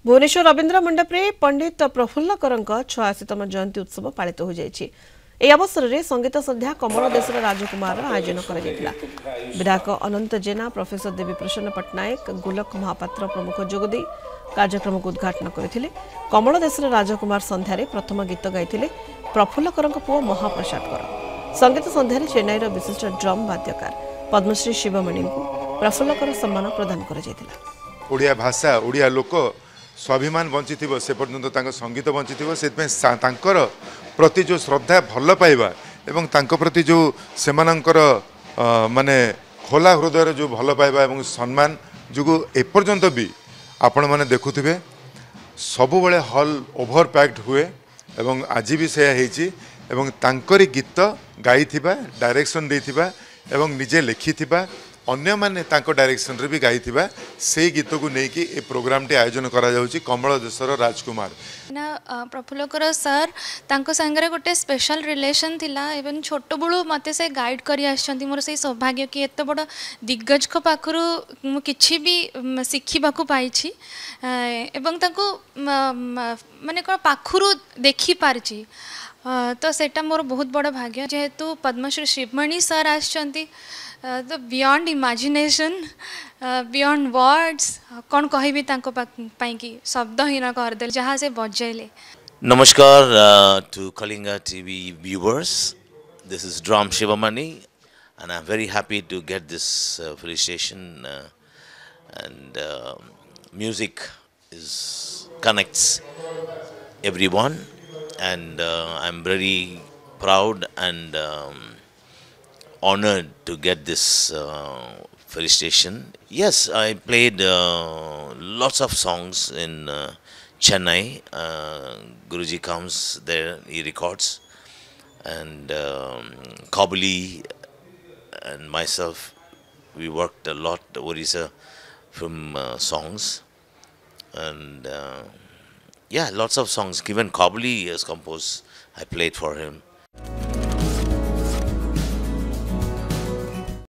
भुवनेश्वर रवींद्र मंडप रे पंडित प्रफुल्लकर 86तम जयंती उत्सव पालित हो जायछि। ए अवसर में संगीत संध्या कमल देशर राजकुमार आयोजन कर विधायक अनंत जेना, प्रोफेसर देवी प्रसन्न पट्टनायक, गोलक महापात्र प्रमुख जोगदे कार्यक्रम को उद्घाटन करथिले। कमल देशर राजकुमार संध्यारे प्रथम गीत गाइथिले प्रफुल्लकर पुओ महाप्रसाद कर। संगीत संध्यारे चेन्नईर विशिष्ट ड्रम वाद्यकार पद्मश्री शिवमणि को प्रफुल्लकर सम्मान प्रदान कर जायतिला। ओडिया भाषा ओडिया लोक स्वाभिमान बंची से पर्यंत संगीत बंची से प्रति जो श्रद्धा भल पाइबा एवं तांको प्रति जो सेमानंकर माने खोला हृदय जो भल पाइबा एवं सम्मान जो एपर्यंत भी आपण माने देखुथिबे सबु बेले हॉल ओभर पैक्ड हुए एवं आज भी से हेची एवं तांकरी गीत गाइथिबा डायरेक्शन देथिबा एवं निजे लिखिथिबा अन्य माने तांको डायरेक्शन रे भी गाइथिबा से गीत को नेकी ए प्रोग्राम टे आयोजन करा जाउची कमल देशर राजकुमार ना प्रफुल्लकर सर तांको संगरे गोटे स्पेशल रिलेशन थिला एवं छोट बळू मते से गाइड करी आछंती मोर से सौभाग्य कि एत बड़ दिग्गज को पाखरु मु किछि भी सिखिबा को पाइछि एवं तांको माने को पाखरु देखि पारछि तो सेटा मोर बहुत बड़ भाग्य जेहेतु पद्मश्री शिवमणि सर आछंती the beyond imagination beyond words कौन कहि भी तांको पाई की शब्दहीन कर दे जहाँ से बजेले। Namaskar to Kalinga TV viewers. This is Drum Shivamani and I'm very happy to get this felicitation and music is connects everyone and I'm very proud and honored to get this felicitation. Yes, I played lots of songs in Chennai. Guruji comes there, he records, and Kabuli and myself, we worked a lot Orissa from songs, and yeah, lots of songs. Given Kabuli has composed, I played for him.